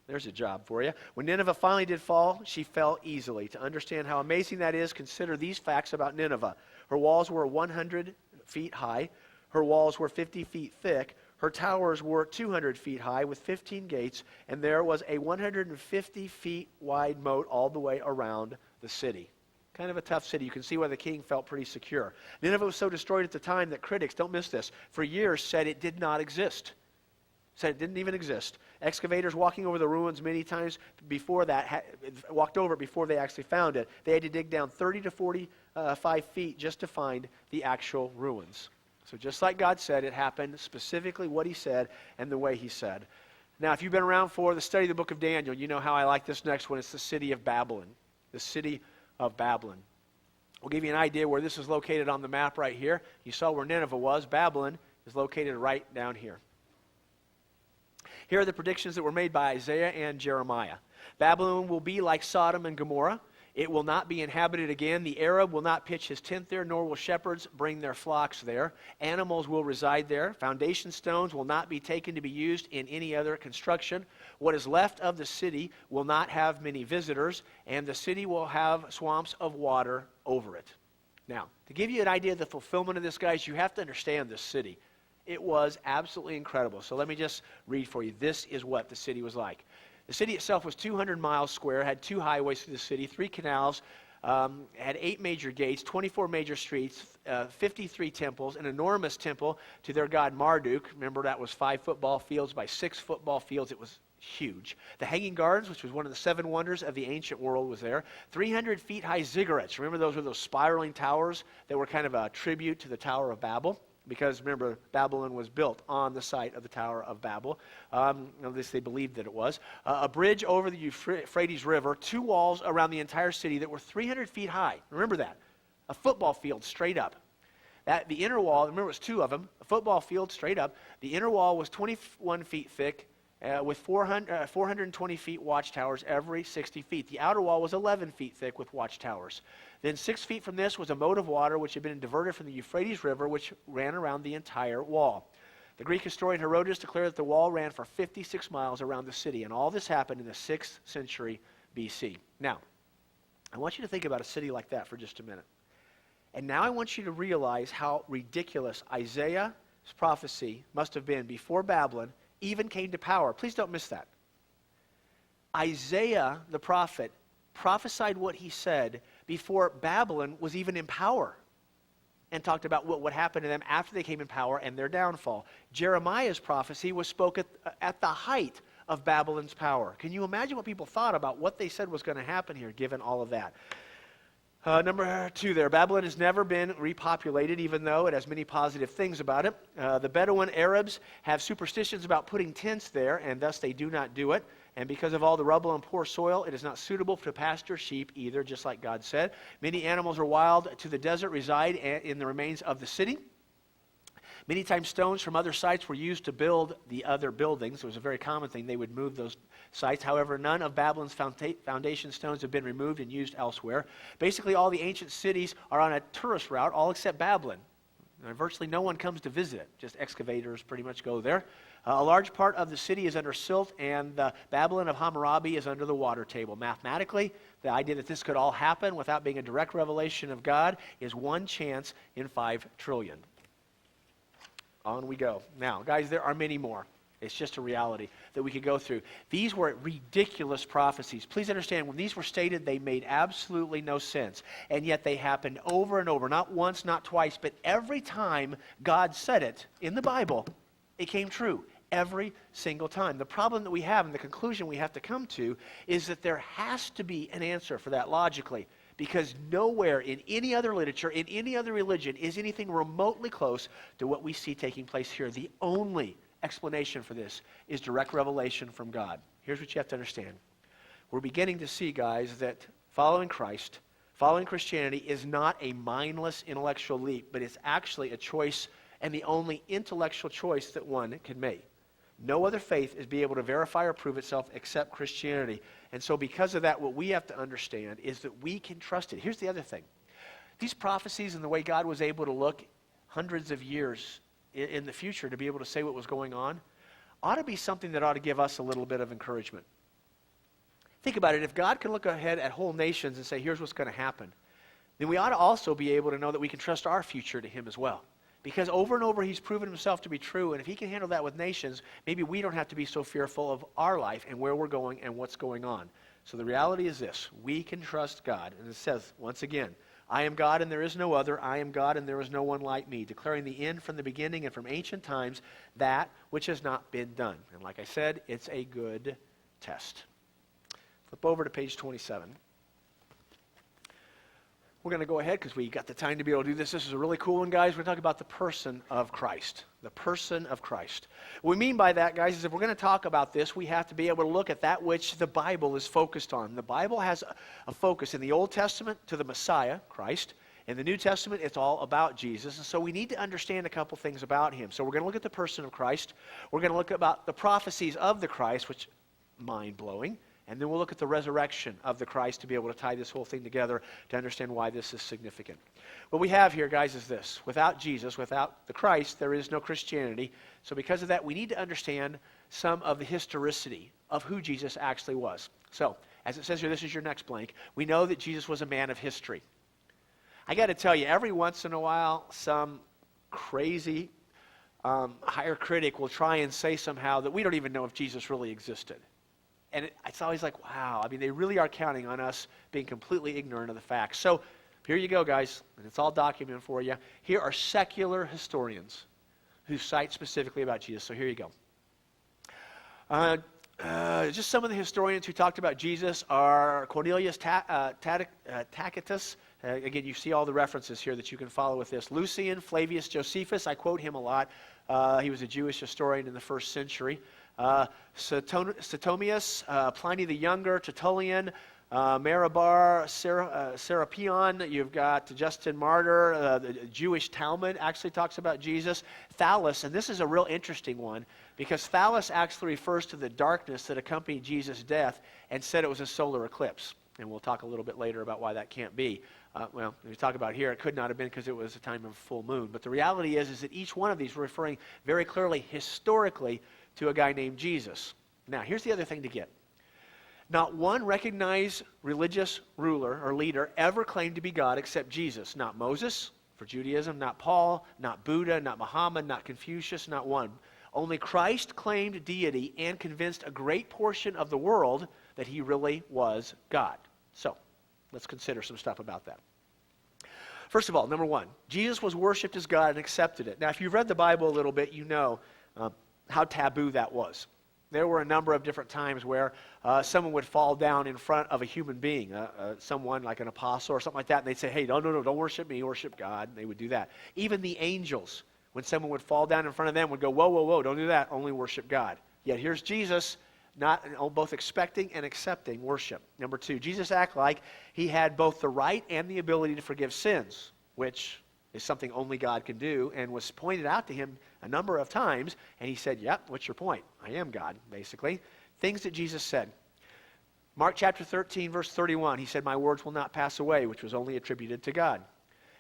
There's a job for you. When Nineveh finally did fall, she fell easily. To understand how amazing that is, consider these facts about Nineveh. Her walls were 100 feet high. Her walls were 50 feet thick. Her towers were 200 feet high with 15 gates, and there was a 150 feet wide moat all the way around the city. Kind of a tough city. You can see why the king felt pretty secure. Nineveh was so destroyed at the time that critics, don't miss this, for years said it did not exist. Said it didn't even exist. Excavators walking over the ruins many times before that, walked over it before they actually found it. They had to dig down 30 to 45 feet just to find the actual ruins. So just like God said, it happened specifically what he said and the way he said. Now, if you've been around for the study of the book of Daniel, you know how I like this next one. It's the city of Babylon. The city of Babylon. We'll give you an idea where this is located on the map right here. You saw where Nineveh was. Babylon is located right down here. Here are the predictions that were made by Isaiah and Jeremiah. Babylon will be like Sodom and Gomorrah. It will not be inhabited again. The Arab will not pitch his tent there, nor will shepherds bring their flocks there. Animals will reside there. Foundation stones will not be taken to be used in any other construction. What is left of the city will not have many visitors, and the city will have swamps of water over it. Now, to give you an idea of the fulfillment of this, guys, you have to understand this city. It was absolutely incredible. So let me just read for you. This is what the city was like. The city itself was 200 miles square, had 2 highways through the city, 3 canals, had 8 major gates, 24 major streets, 53 temples, an enormous temple to their god Marduk. Remember, that was 5 football fields by 6 football fields. It was huge. The Hanging Gardens, which was one of the 7 wonders of the ancient world, was there. 300 feet high ziggurats. Remember, those were those spiraling towers that were kind of a tribute to the Tower of Babel? Because, remember, Babylon was built on the site of the Tower of Babel. At least they believed that it was. A bridge over the Euphrates River, 2 walls around the entire city that were 300 feet high. Remember that. A football field straight up. The inner wall, remember it was 2 of them, a football field straight up. The inner wall was 21 feet thick with 420 feet watchtowers every 60 feet. The outer wall was 11 feet thick with watchtowers. Then 6 feet from this was a moat of water which had been diverted from the Euphrates River, which ran around the entire wall. The Greek historian Herodotus declared that the wall ran for 56 miles around the city, and all this happened in the 6th century BC. Now, I want you to think about a city like that for just a minute. And now I want you to realize how ridiculous Isaiah's prophecy must have been before Babylon even came to power. Please don't miss that. Isaiah, the prophet, prophesied what he said before Babylon was even in power, and talked about what would happen to them after they came in power and their downfall. Jeremiah's prophecy was spoken at the height of Babylon's power. Can you imagine what people thought about what they said was going to happen here, given all of that? Number 2 there, Babylon has never been repopulated, even though it has many positive things about it. The Bedouin Arabs have superstitions about putting tents there, and thus they do not do it. And because of all the rubble and poor soil, it is not suitable to pasture sheep either, just like God said. Many animals are wild to the desert, reside in the remains of the city. Many times stones from other sites were used to build the other buildings. It was a very common thing. They would move those sites. However, none of Babylon's foundation stones have been removed and used elsewhere. Basically, all the ancient cities are on a tourist route, all except Babylon. Virtually no one comes to visit it. Just excavators pretty much go there. A large part of the city is under silt, and the Babylon of Hammurabi is under the water table. Mathematically, the idea that this could all happen without being a direct revelation of God is 1 chance in 5 trillion. On we go. Now, guys, there are many more. It's just a reality that we could go through. These were ridiculous prophecies. Please understand, when these were stated, they made absolutely no sense. And yet they happened over and over, not once, not twice, but every time God said it in the Bible, it came true. Every single time. The problem that we have, and the conclusion we have to come to, is that there has to be an answer for that logically. Because nowhere in any other literature, in any other religion, is anything remotely close to what we see taking place here. The only explanation for this is direct revelation from God. Here's what you have to understand. We're beginning to see, guys, that following Christ, following Christianity is not a mindless intellectual leap, but it's actually a choice and the only intellectual choice that one can make. No other faith is be able to verify or prove itself except Christianity. And so because of that, what we have to understand is that we can trust it. Here's the other thing. These prophecies and the way God was able to look hundreds of years in the future to be able to say what was going on ought to be something that ought to give us a little bit of encouragement. Think about it. If God can look ahead at whole nations and say, here's what's going to happen, then we ought to also be able to know that we can trust our future to Him as well. Because over and over He's proven Himself to be true, and if He can handle that with nations, maybe we don't have to be so fearful of our life and where we're going and what's going on. So the reality is this: we can trust God. And it says, once again, I am God and there is no other. I am God and there is no one like me, declaring the end from the beginning and from ancient times, that which has not been done. And like I said, it's a good test. Flip over to page 27. We're going to go ahead because we got the time to be able to do this. This is a really cool one, guys. We're going to talk about the person of Christ. The person of Christ. What we mean by that, guys, is if we're going to talk about this, we have to be able to look at that which the Bible is focused on. The Bible has a focus in the Old Testament to the Messiah, Christ. In the New Testament, it's all about Jesus. And so we need to understand a couple things about Him. So we're going to look at the person of Christ. We're going to look about the prophecies of the Christ, which mind-blowing. And then we'll look at the resurrection of the Christ to be able to tie this whole thing together to understand why this is significant. What we have here, guys, is this. Without Jesus, without the Christ, there is no Christianity. So because of that, we need to understand some of the historicity of who Jesus actually was. So, as it says here, this is your next blank. We know that Jesus was a man of history. I got to tell you, every once in a while, some crazy higher critic will try and say somehow that we don't even know if Jesus really existed. And it's always like, wow, I mean, they really are counting on us being completely ignorant of the facts. So here you go, guys, and it's all documented for you. Here are secular historians who cite specifically about Jesus. So here you go. Just some of the historians who talked about Jesus are Cornelius Tacitus. Again, you see all the references here that you can follow with this. Lucian, Flavius Josephus, I quote him a lot. He was a Jewish historian in the 1st century. Suetonius, Pliny the Younger, Tertullian, Marabar, Serapion. You've got Justin Martyr. The Jewish Talmud actually talks about Jesus. Thallus, and this is a real interesting one because Thallus actually refers to the darkness that accompanied Jesus' death and said it was a solar eclipse. And we'll talk a little bit later about why that can't be. Well, we talk about here, it could not have been because it was a time of full moon. But the reality is that each one of these were referring very clearly historically to a guy named Jesus. Now, here's the other thing to get. Not one recognized religious ruler or leader ever claimed to be God except Jesus. Not Moses for Judaism, not Paul, not Buddha, not Muhammad, not Confucius, not one. Only Christ claimed deity and convinced a great portion of the world that He really was God. So, let's consider some stuff about that. First of all, number one, Jesus was worshipped as God and accepted it. Now, if you've read the Bible a little bit, you know how taboo that was. there were a number of different times where someone would fall down in front of a human being, someone like an apostle or something like that, and they'd say, hey, no, don't worship me, worship God. And they would do that. Even the angels, when someone would fall down in front of them, would go, whoa, don't do that, only worship God. Yet here's Jesus, both expecting and accepting worship. Number 2, Jesus acted like he had both the right and the ability to forgive sins, which is something only God can do, and was pointed out to him a number of times, and he said, yep, what's your point? I am God, basically. Things that Jesus said. Mark chapter 13, verse 31, he said, my words will not pass away, which was only attributed to God.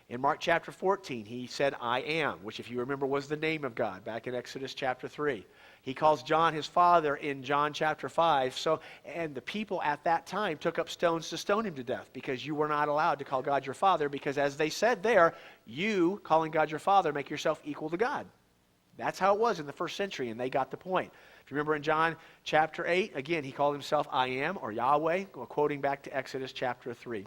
In Mark chapter 14, he said, I am, which if you remember was the name of God, back in Exodus chapter 3. He calls John his father in John chapter 5. And the people at that time took up stones to stone him to death because you were not allowed to call God your father because as they said there, you, calling God your father, make yourself equal to God. That's how it was in the first century, and they got the point. If you remember in John chapter 8, again, he called himself I am, or Yahweh, quoting back to Exodus chapter 3.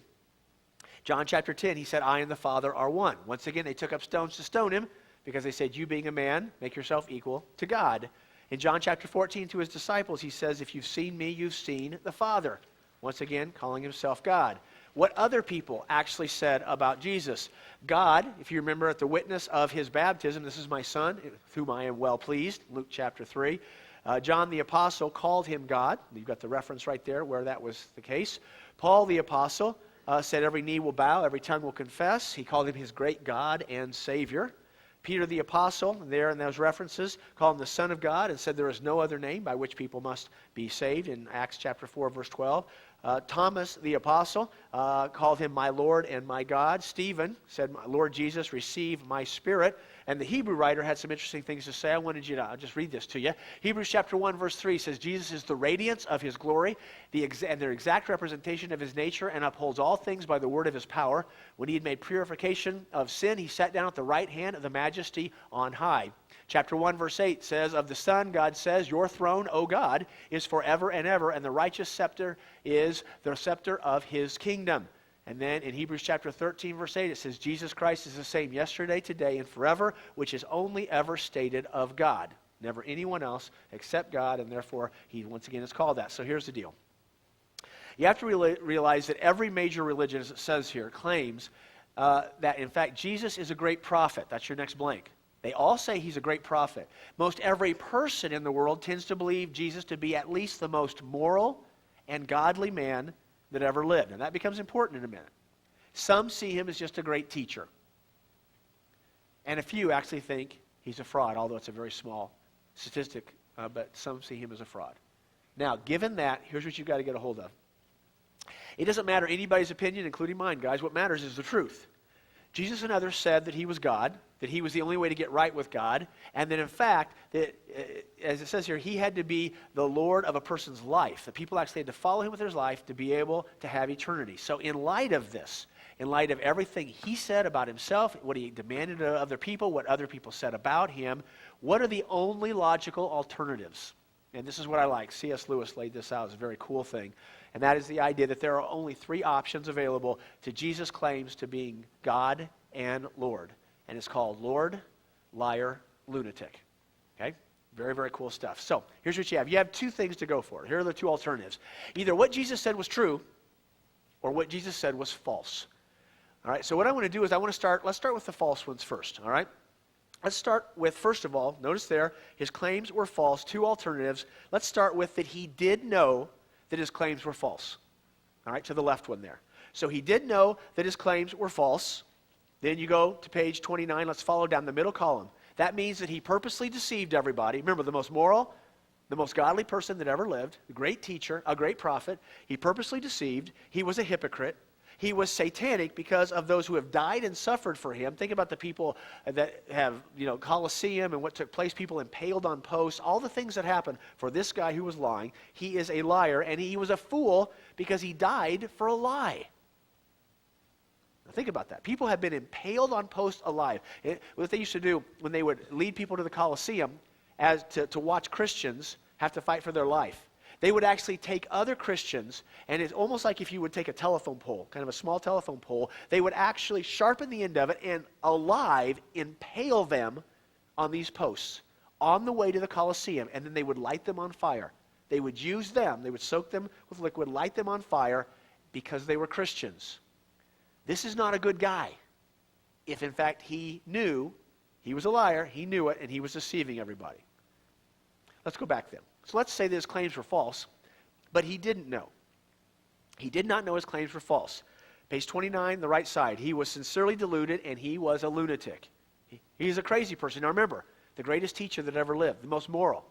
John chapter 10, he said, I and the Father are one. Once again, they took up stones to stone him because they said, you being a man, make yourself equal to God. In John chapter 14, to his disciples, he says, if you've seen me, you've seen the Father. Once again, calling himself God. What other people actually said about Jesus? God, if you remember at the witness of his baptism, this is my son, with whom I am well pleased, Luke chapter 3. John the Apostle called him God. You've got the reference right there where that was the case. Paul the Apostle said every knee will bow, every tongue will confess. He called him his great God and Savior. Peter the Apostle, there in those references, called him the Son of God and said there is no other name by which people must be saved in Acts chapter 4, verse 12. Thomas the Apostle called him my Lord and my God. Stephen said, Lord Jesus, receive my spirit. And the Hebrew writer had some interesting things to say. I'll just read this to you. Hebrews chapter 1, verse 3 says, Jesus is the radiance of his glory, and their exact representation of his nature, and upholds all things by the word of his power. When he had made purification of sin, he sat down at the right hand of the majesty on high. Chapter 1, verse 8 says, of the Son, God says, your throne, O God, is forever and ever, and the righteous scepter is the scepter of his kingdom. And then in Hebrews chapter 13, verse 8, it says, Jesus Christ is the same yesterday, today, and forever, which is only ever stated of God. Never anyone else except God, and therefore he once again is called that. So here's the deal. You have to realize that every major religion, as it says here, claims that in fact Jesus is a great prophet. That's your next blank. They all say he's a great prophet. Most every person in the world tends to believe Jesus to be at least the most moral and godly man that ever lived. And that becomes important in a minute. Some see him as just a great teacher. And a few actually think he's a fraud, although it's a very small statistic, but some see him as a fraud. Now, given that, here's what you've got to get a hold of. It doesn't matter anybody's opinion, including mine, guys. What matters is the truth. Jesus and others said that he was God, that he was the only way to get right with God, and that in fact, that, as it says here, he had to be the Lord of a person's life. The people actually had to follow him with their life to be able to have eternity. So in light of this, in light of everything he said about himself, what he demanded of other people, what other people said about him, what are the only logical alternatives? And this is what I like. C.S. Lewis laid this out as a very cool thing. And that is the idea that there are only 3 options available to Jesus' claims to being God and Lord. And it's called Lord, Liar, Lunatic. Okay? Very, very cool stuff. So, here's what you have. You have 2 things to go for. Here are the 2 alternatives. Either what Jesus said was true, or what Jesus said was false. All right, so what I want to do is let's start with the false ones first, all right? Let's start with, first of all, notice there, his claims were false, 2 alternatives. Let's start with that he did know that his claims were false. All right, to the left one there. So he did know that his claims were false. Then you go to page 29. Let's follow down the middle column. That means that he purposely deceived everybody. Remember, the most moral, the most godly person that ever lived, a great teacher, a great prophet. He purposely deceived. He was a hypocrite. He was satanic because of those who have died and suffered for him. Think about the people that have, Colosseum and what took place, people impaled on posts, all the things that happened for this guy who was lying. He is a liar, and he was a fool because he died for a lie. Now think about that. People have been impaled on posts alive. What they used to do when they would lead people to the Colosseum to watch Christians have to fight for their life. They would actually take other Christians, and it's almost like if you would take a telephone pole, kind of a small telephone pole, they would actually sharpen the end of it and alive impale them on these posts. on the way to the Colosseum, and then they would light them on fire. They would use them, they would soak them with liquid, light them on fire because they were Christians. This is not a good guy. If in fact he knew he was a liar, he knew it, and he was deceiving everybody. Let's go back then. So let's say that his claims were false, but he didn't know. He did not know his claims were false. Page 29, the right side. He was sincerely deluded, and he was a lunatic. He's a crazy person. Now remember, the greatest teacher that ever lived, the most moral,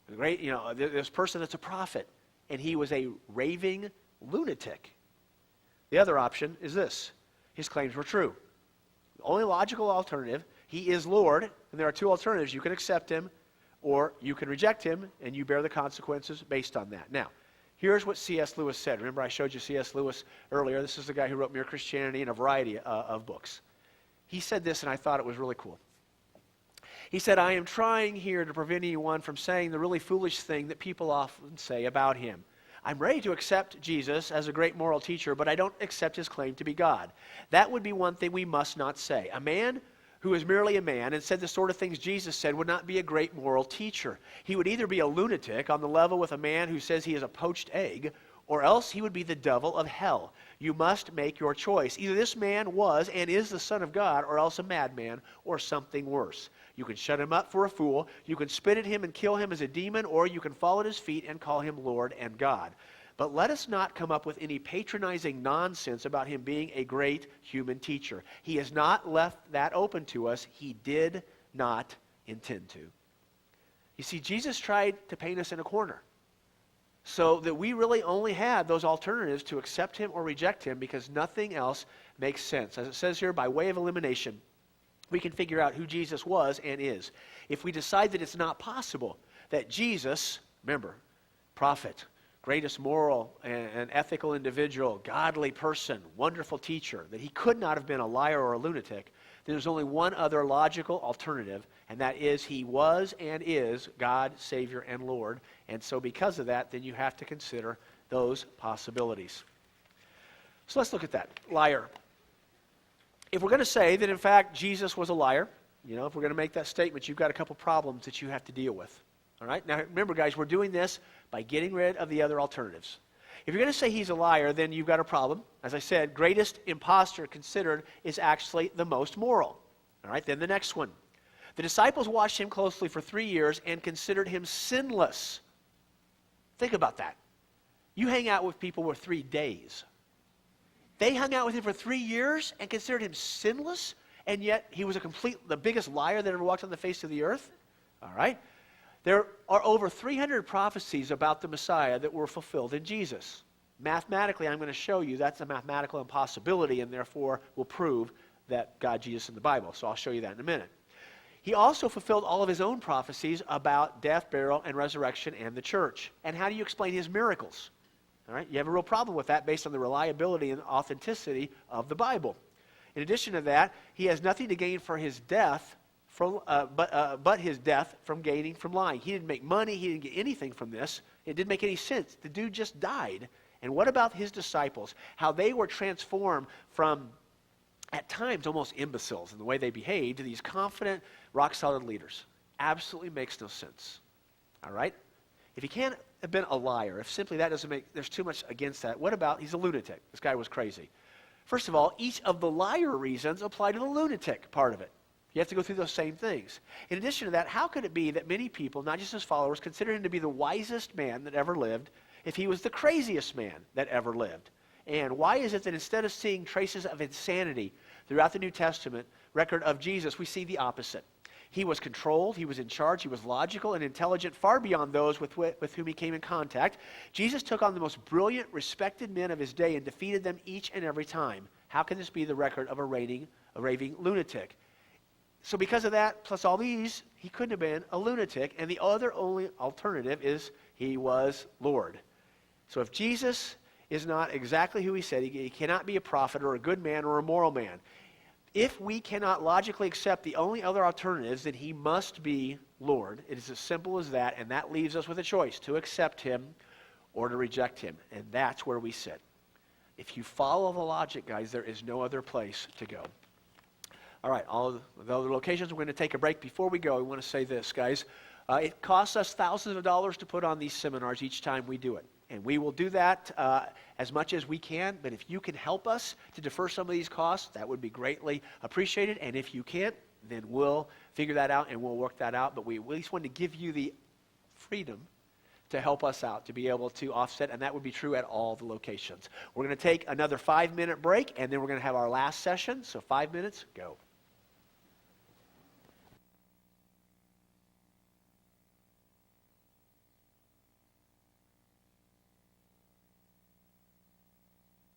the great, this person that's a prophet, and he was a raving lunatic. The other option is this. His claims were true. The only logical alternative, he is Lord, and there are two alternatives. You can accept him, or you can reject him, and you bear the consequences based on that. Now, here's what C.S. Lewis said. Remember I showed you C.S. Lewis earlier. This is the guy who wrote Mere Christianity and a variety of books. He said this, and I thought it was really cool. He said, I am trying here to prevent anyone from saying the really foolish thing that people often say about him. I'm ready to accept Jesus as a great moral teacher, but I don't accept his claim to be God. That would be one thing we must not say. A man who is merely a man and said the sort of things Jesus said would not be a great moral teacher. He would either be a lunatic on the level with a man who says he is a poached egg, or else he would be the devil of hell. You must make your choice. Either this man was and is the Son of God, or else a madman, or something worse. You can shut him up for a fool, you can spit at him and kill him as a demon, or you can fall at his feet and call him Lord and God. But let us not come up with any patronizing nonsense about him being a great human teacher. He has not left that open to us. He did not intend to. You see, Jesus tried to paint us in a corner so that we really only had those alternatives to accept him or reject him, because nothing else makes sense. As it says here, by way of elimination, we can figure out who Jesus was and is. If we decide that it's not possible that Jesus, remember, prophet, greatest moral and ethical individual, godly person, wonderful teacher, that he could not have been a liar or a lunatic, then there's only one other logical alternative, and that is he was and is God, Savior, and Lord. And so because of that, then you have to consider those possibilities. So let's look at that. Liar. If we're going to say that in fact Jesus was a liar, if we're going to make that statement, you've got a couple problems that you have to deal with. All right? Now remember, guys, we're doing this by getting rid of the other alternatives. If you're going to say he's a liar, then you've got a problem. As I said, greatest impostor considered is actually the most moral. All right? Then the next one. The disciples watched him closely for 3 years and considered him sinless. Think about that. You hang out with people for 3 days. They hung out with him for 3 years and considered him sinless, and yet he was the biggest liar that ever walked on the face of the earth. All right? There are over 300 prophecies about the Messiah that were fulfilled in Jesus. Mathematically, I'm going to show you that's a mathematical impossibility, and therefore will prove that God, Jesus in the Bible. So I'll show you that in a minute. He also fulfilled all of his own prophecies about death, burial, and resurrection and the church. And how do you explain his miracles? All right, you have a real problem with that based on the reliability and authenticity of the Bible. In addition to that, he has nothing to gain for his death, but his death from gaining from lying. He didn't make money. He didn't get anything from this. It didn't make any sense. The dude just died. And what about his disciples? How they were transformed from, at times, almost imbeciles in the way they behaved to these confident, rock-solid leaders. Absolutely makes no sense. All right? If he can't have been a liar, if simply that doesn't make, there's too much against that, what about he's a lunatic? This guy was crazy. First of all, each of the liar reasons apply to the lunatic part of it. You have to go through those same things. In addition to that, how could it be that many people, not just his followers, consider him to be the wisest man that ever lived if he was the craziest man that ever lived? And why is it that instead of seeing traces of insanity throughout the New Testament record of Jesus, we see the opposite? He was controlled, he was in charge, he was logical and intelligent, far beyond those with whom he came in contact. Jesus took on the most brilliant, respected men of his day and defeated them each and every time. How can this be the record of a raving lunatic? So because of that, plus all these, he couldn't have been a lunatic, and the other only alternative is he was Lord. So if Jesus is not exactly who he said, he cannot be a prophet or a good man or a moral man. If we cannot logically accept the only other alternatives, then he must be Lord. It is as simple as that, and that leaves us with a choice, to accept him or to reject him. And that's where we sit. If you follow the logic, guys, there is no other place to go. All right, all of the other locations, we're going to take a break. Before we go, I want to say this, guys. It costs us thousands of dollars to put on these seminars each time we do it. And we will do that as much as we can, but if you can help us to defer some of these costs, that would be greatly appreciated. And if you can't, then we'll figure that out and we'll work that out. But we at least want to give you the freedom to help us out, to be able to offset, and that would be true at all the locations. We're going to take another 5-minute break, and then we're going to have our last session. So 5 minutes, go.